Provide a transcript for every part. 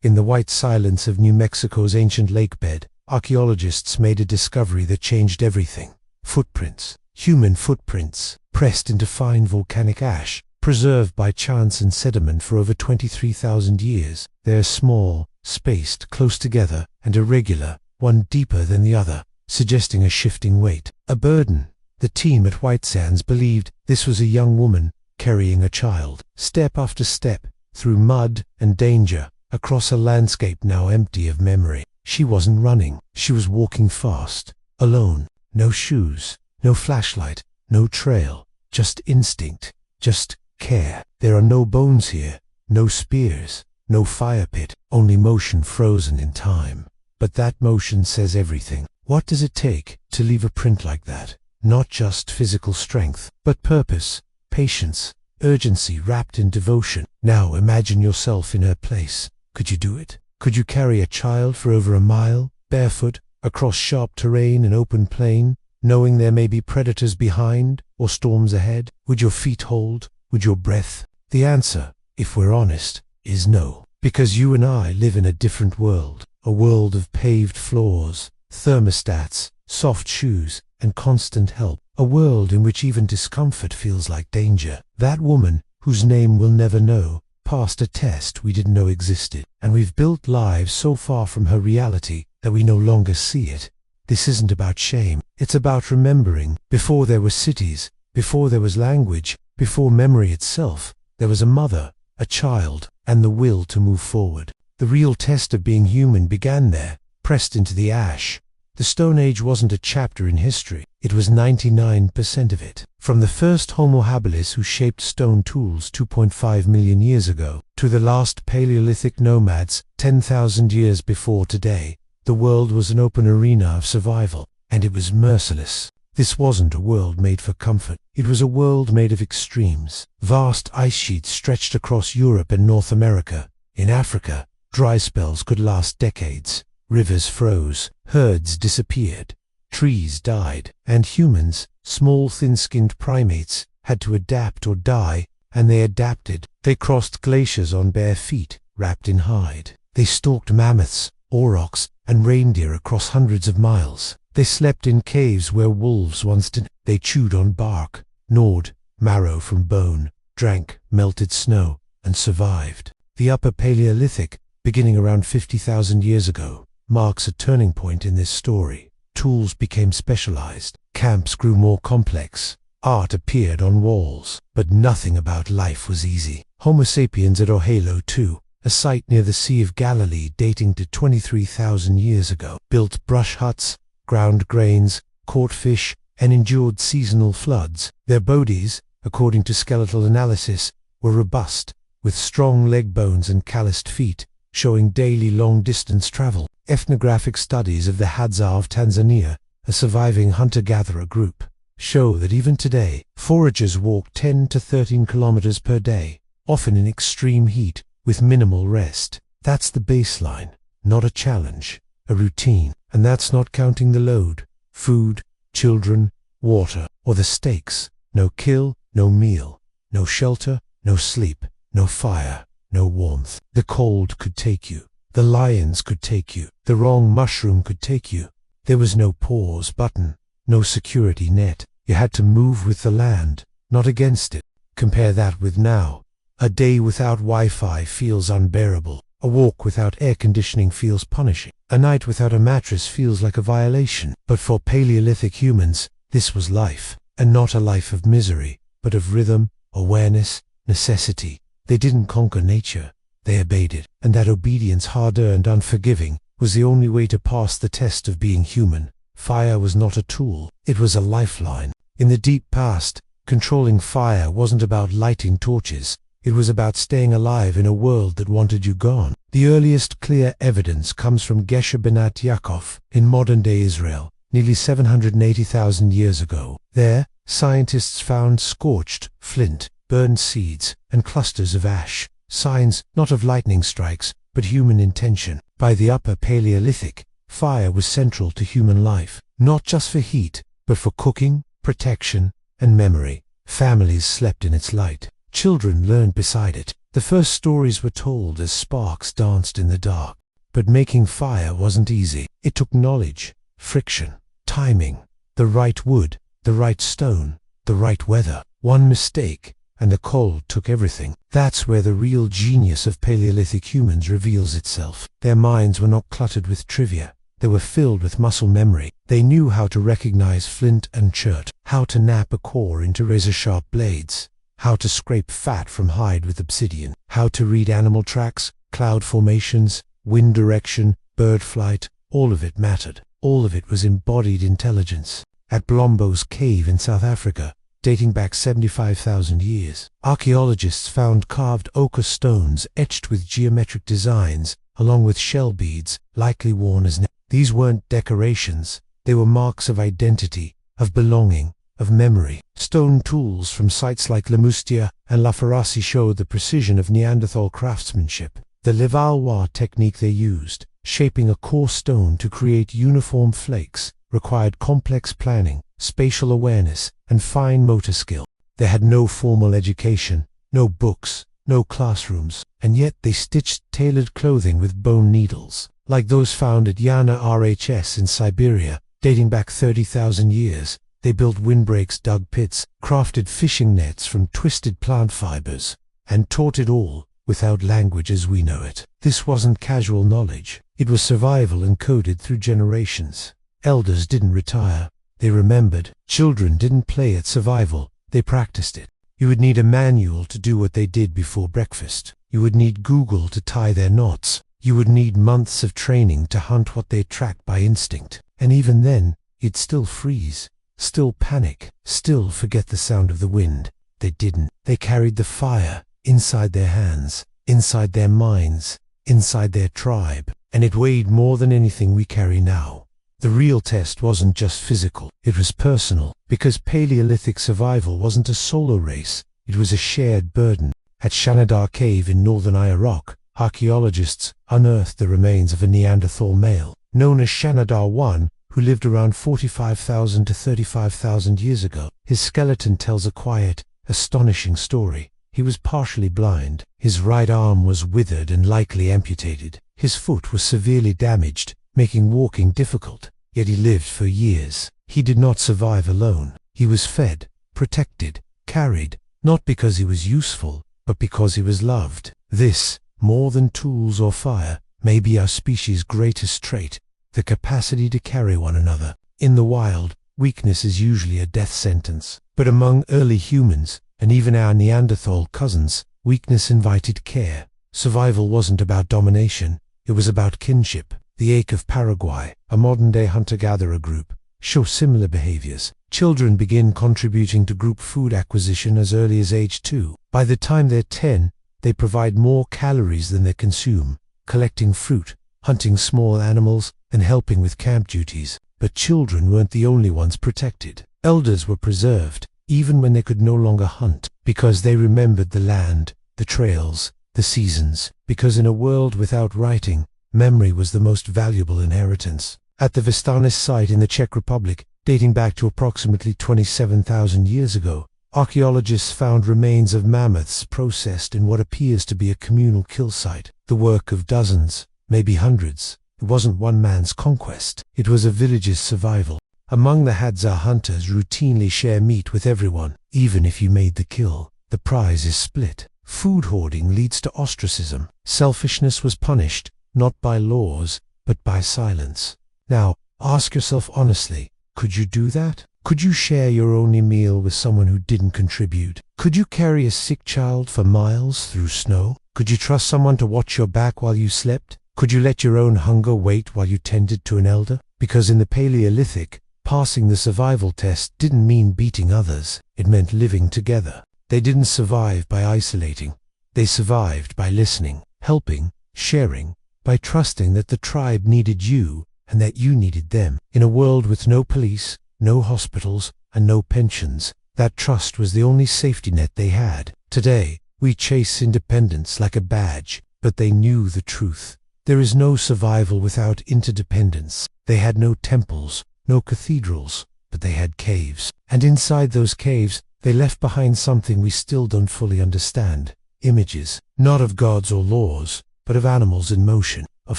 In the white silence of New Mexico's ancient lakebed, archaeologists made a discovery that changed everything. Footprints, human footprints, pressed into fine volcanic ash, preserved by chance and sediment for over 23,000 years. They are small, spaced close together, and irregular, one deeper than the other, suggesting a shifting weight, a burden. The team at White Sands believed this was a young woman carrying a child. Step after step, through mud and danger, across a landscape now empty of memory. She wasn't running, she was walking fast, alone. No shoes, no flashlight, no trail, just instinct, just care. There are no bones here, no spears, no fire pit, only motion frozen in time. But that motion says everything. What does it take to leave a print like that? Not just physical strength, but purpose, patience, urgency wrapped in devotion. Now imagine yourself in her place. Could you do it? Could you carry a child for over a mile, barefoot, across sharp terrain and open plain, knowing there may be predators behind or storms ahead? Would your feet hold? Would your breath? The answer, if we're honest, is no. Because you and I live in a different world, a world of paved floors, thermostats, soft shoes, and constant help, a world in which even discomfort feels like danger. That woman, whose name we'll never know, passed a test we didn't know existed, and we've built lives so far from her reality that we no longer see it. This isn't about shame, it's about remembering. Before there were cities, before there was language, before memory itself, there was a mother, a child, and the will to move forward. The real test of being human began there, pressed into the ash. The Stone Age wasn't a chapter in history, it was 99% of it. From the first Homo habilis who shaped stone tools 2.5 million years ago, to the last Paleolithic nomads 10,000 years before today, the world was an open arena of survival, and it was merciless. This wasn't a world made for comfort, it was a world made of extremes. Vast ice sheets stretched across Europe and North America. In Africa, dry spells could last decades. Rivers froze, herds disappeared, trees died, and humans, small thin-skinned primates, had to adapt or die, and they adapted. They crossed glaciers on bare feet, wrapped in hide. They stalked mammoths, aurochs, and reindeer across hundreds of miles. They slept in caves where wolves once did. They chewed on bark, gnawed marrow from bone, drank melted snow, and survived. The Upper Paleolithic, beginning around 50,000 years ago, marks a turning point in this story. Tools became specialized, camps grew more complex, art appeared on walls, but nothing about life was easy. Homo sapiens at Ohelo too, a site near the Sea of Galilee dating to 23,000 years ago, built brush huts, ground grains, caught fish, and endured seasonal floods. Their bodies, according to skeletal analysis, were robust, with strong leg bones and calloused feet, showing daily long-distance travel. Ethnographic studies of the Hadza of Tanzania, a surviving hunter-gatherer group, show that even today, foragers walk 10 to 13 kilometers per day, often in extreme heat, with minimal rest. That's the baseline, not a challenge, a routine. And that's not counting the load, food, children, water, or the stakes. No kill, no meal, no shelter, no sleep, no fire, no warmth. The cold could take you. The lions could take you. The wrong mushroom could take you. There was no pause button, no security net. You had to move with the land, not against it. Compare that with now. A day without Wi-Fi feels unbearable. A walk without air conditioning feels punishing. A night without a mattress feels like a violation. But for Paleolithic humans, this was life, and not a life of misery, but of rhythm, awareness, necessity. They didn't conquer nature, they obeyed it, and that obedience, hard-earned, unforgiving, was the only way to pass the test of being human. Fire was not a tool, it was a lifeline. In the deep past, controlling fire wasn't about lighting torches, it was about staying alive in a world that wanted you gone. The earliest clear evidence comes from Gesher Benat Yaakov in modern-day Israel, nearly 780,000 years ago. There, scientists found scorched flint, burned seeds, and clusters of ash, signs not of lightning strikes, but human intention. By the Upper Paleolithic, fire was central to human life, not just for heat, but for cooking, protection, and memory. Families slept in its light. Children learned beside it. The The first stories were told as sparks danced in the dark. But making fire wasn't easy. It took knowledge, friction, timing, the right wood, the right stone, the right weather. One mistake, and the cold took everything. That's where the real genius of Paleolithic humans reveals itself. Their minds were not cluttered with trivia. They were filled with muscle memory. They knew how to recognize flint and chert, how to nap a core into razor-sharp blades, how to scrape fat from hide with obsidian, how to read animal tracks, cloud formations, wind direction, bird flight. All of it mattered. All of it was embodied intelligence. At Blombo's cave in South Africa, dating back 75,000 years, archaeologists found carved ochre stones etched with geometric designs, along with shell beads, likely worn as These weren't decorations. They were marks of identity, of belonging, of memory. Stone tools from sites like Lemustia and La Ferrasi showed the precision of Neanderthal craftsmanship. The Levallois technique they used, shaping a coarse stone to create uniform flakes, required complex planning, spatial awareness, and fine motor skill. They had no formal education, no books, no classrooms, and yet they stitched tailored clothing with bone needles, like those found at Yana RHS in Siberia, dating back 30,000 years. They built windbreaks, dug pits, crafted fishing nets from twisted plant fibers, and taught it all without language as we know it. This wasn't casual knowledge. It was survival encoded through generations. Elders didn't retire. They remembered. Children didn't play at survival. They practiced it. You would need a manual to do what they did before breakfast. You would need Google to tie their knots. You would need months of training to hunt what they tracked by instinct. And even then, you'd still freeze, still panic, still forget the sound of the wind. They didn't. They carried the fire inside their hands, inside their minds, inside their tribe. And it weighed more than anything we carry now. The real test wasn't just physical, it was personal, because Paleolithic survival wasn't a solo race, it was a shared burden. At Shanidar Cave in northern Iraq, archaeologists unearthed the remains of a Neanderthal male, known as Shanidar I, who lived around 45,000 to 35,000 years ago. His skeleton tells a quiet, astonishing story. He was partially blind, his right arm was withered and likely amputated, his foot was severely damaged, making walking difficult, yet he lived for years. He did not survive alone. He was fed, protected, carried, not because he was useful, but because he was loved. This, more than tools or fire, may be our species' greatest trait, the capacity to carry one another. In the wild, weakness is usually a death sentence. But among early humans, and even our Neanderthal cousins, weakness invited care. Survival wasn't about domination, it was about kinship. The Ache of Paraguay, a modern-day hunter-gatherer group, show similar behaviors. Children begin contributing to group food acquisition as early as age 2. By the time they're 10, they provide more calories than they consume, collecting fruit, hunting small animals, and helping with camp duties. But children weren't the only ones protected. Elders were preserved, even when they could no longer hunt, because they remembered the land, the trails, the seasons, because in a world without writing, memory was the most valuable inheritance. At the Vistanis site in the Czech Republic, dating back to approximately 27,000 years ago, archaeologists found remains of mammoths processed in what appears to be a communal kill site, the work of dozens, maybe hundreds. It wasn't one man's conquest, it was a village's survival. Among the Hadza hunters routinely share meat with everyone, even if you made the kill. The prize is split. Food hoarding leads to ostracism. Selfishness was punished, not by laws, but by silence. Now, ask yourself honestly, could you do that? Could you share your only meal with someone who didn't contribute? Could you carry a sick child for miles through snow? Could you trust someone to watch your back while you slept? Could you let your own hunger wait while you tended to an elder? Because in the Paleolithic, passing the survival test didn't mean beating others, it meant living together. They didn't survive by isolating. They survived by listening, helping, sharing, by trusting that the tribe needed you and that you needed them. In a world with no police, no hospitals, and no pensions, that trust was the only safety net they had. Today, we chase independence like a badge, but they knew the truth. There is no survival without interdependence. They had no temples, no cathedrals, but they had caves. And inside those caves, they left behind something we still don't fully understand. images, not of gods or laws, but of animals in motion, of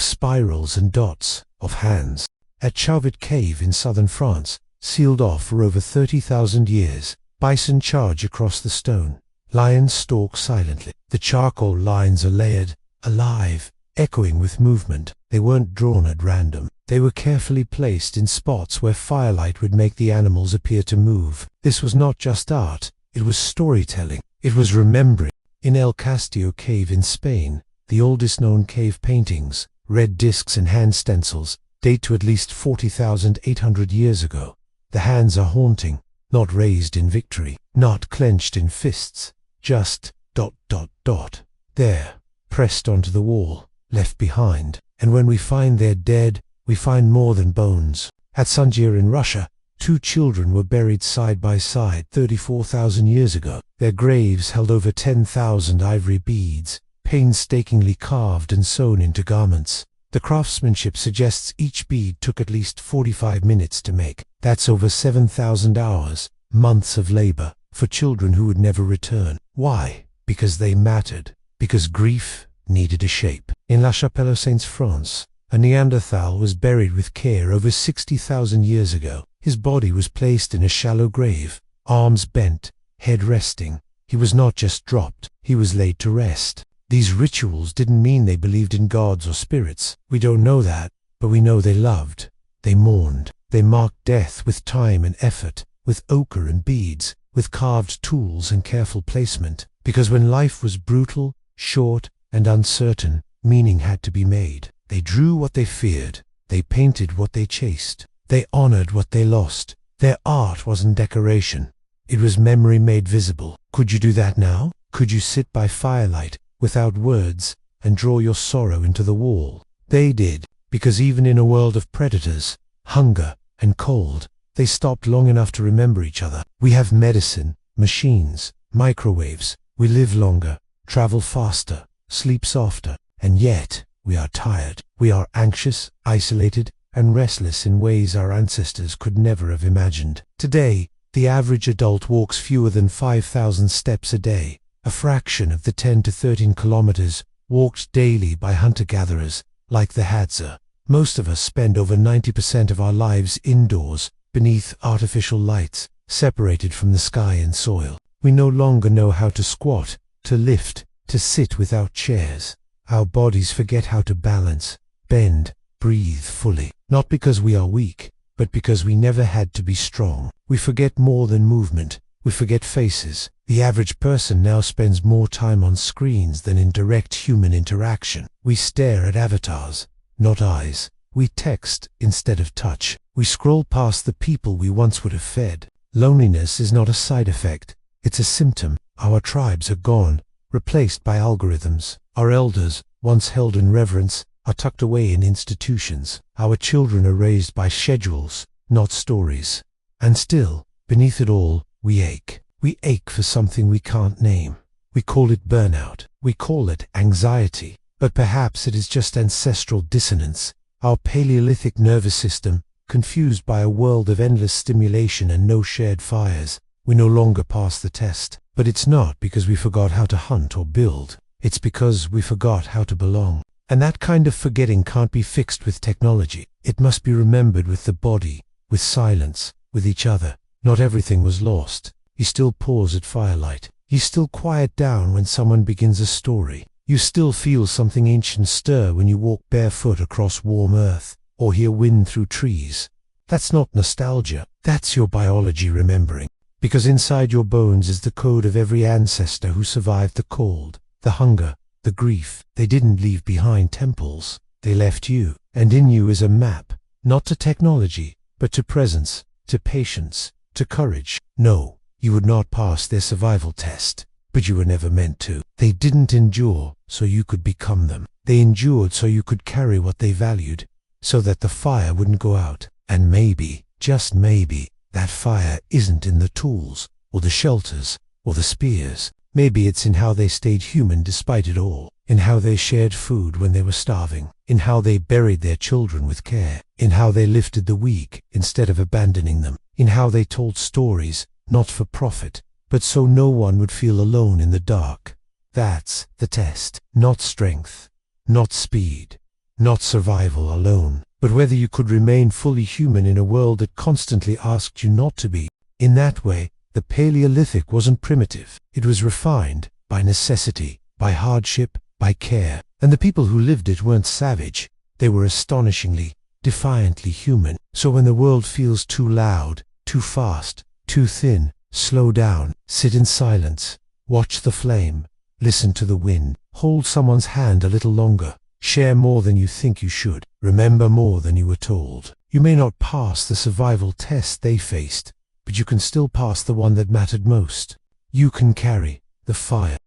spirals and dots, of hands. At Chauvet Cave in southern France, sealed off for over 30,000 years, bison charge across the stone. Lions stalk silently. The charcoal lines are layered, alive, echoing with movement. They weren't drawn at random. They were carefully placed in spots where firelight would make the animals appear to move. This was not just art, it was storytelling. It was remembering. In El Castillo Cave in Spain, the oldest known cave paintings, red discs and hand stencils, date to at least 40,800 years ago. The hands are haunting, not raised in victory, not clenched in fists, just ... there, pressed onto the wall, left behind. And when we find they're dead, we find more than bones. At Sanjir in Russia, 2 children were buried side by side 34,000 years ago. Their graves held over 10,000 ivory beads, painstakingly carved and sewn into garments. The craftsmanship suggests each bead took at least 45 minutes to make. That's over 7,000 hours, months of labor, for children who would never return. Why? Because they mattered. Because grief needed a shape. In La Chapelle-aux-Saints, France, a Neanderthal was buried with care over 60,000 years ago. His body was placed in a shallow grave, arms bent, head resting. He was not just dropped, he was laid to rest. These rituals didn't mean they believed in gods or spirits. We don't know that, but we know they loved. They mourned. They marked death with time and effort, with ochre and beads, with carved tools and careful placement. Because when life was brutal, short, and uncertain, meaning had to be made. They drew what they feared. They painted what they chased. They honored what they lost. Their art wasn't decoration. It was memory made visible. Could you do that now? Could you sit by firelight, without words, and draw your sorrow into the wall? They did, because even in a world of predators, hunger, and cold, they stopped long enough to remember each other. We have medicine, machines, microwaves. We live longer, travel faster, sleep softer, and yet we are tired. We are anxious, isolated, and restless in ways our ancestors could never have imagined. Today, the average adult walks fewer than 5,000 steps a day, a fraction of the 10 to 13 kilometers walked daily by hunter-gatherers like the Hadza. Most of us spend over 90% of our lives indoors, beneath artificial lights, separated from the sky and soil. We no longer know how to squat, to lift, to sit without chairs. Our bodies forget how to balance, bend, breathe fully. Not because we are weak, but because we never had to be strong. We forget more than movement. We forget faces. The average person now spends more time on screens than in direct human interaction. We stare at avatars, not eyes. We text instead of touch. We scroll past the people we once would have fed. Loneliness is not a side effect. It's a symptom. Our tribes are gone, replaced by algorithms. Our elders, once held in reverence, are tucked away in institutions. Our children are raised by schedules, not stories. And still, beneath it all, we ache. We ache for something we can't name. We call it burnout. We call it anxiety. But perhaps it is just ancestral dissonance. Our Paleolithic nervous system, confused by a world of endless stimulation and no shared fires. We no longer pass the test. But it's not because we forgot how to hunt or build. It's because we forgot how to belong. And that kind of forgetting can't be fixed with technology. It must be remembered with the body, with silence, with each other. Not everything was lost. You still pause at firelight. You still quiet down when someone begins a story. You still feel something ancient stir when you walk barefoot across warm earth, or hear wind through trees. That's not nostalgia. That's your biology remembering. Because inside your bones is the code of every ancestor who survived the cold, the hunger, the grief. They didn't leave behind temples. They left you. And in you is a map, not to technology, but to presence, to patience, to courage. No, you would not pass their survival test, but you were never meant to. They didn't endure so you could become them. They endured so you could carry what they valued, so that the fire wouldn't go out. And maybe, just maybe, that fire isn't in the tools, or the shelters, or the spears. Maybe it's in how they stayed human despite it all, in how they shared food when they were starving, in how they buried their children with care, in how they lifted the weak instead of abandoning them, in how they told stories, not for profit, but so no one would feel alone in the dark. That's the test. Not strength, not speed, not survival alone, but whether you could remain fully human in a world that constantly asked you not to be. In that way, the Paleolithic wasn't primitive. It was refined by necessity, by hardship, by care. And the people who lived it weren't savage. They were astonishingly, defiantly human. So when the world feels too loud, too fast, too thin, slow down, sit in silence, watch the flame, listen to the wind, hold someone's hand a little longer, share more than you think you should, remember more than you were told. You may not pass the survival test they faced, but you can still pass the one that mattered most. You can carry the fire.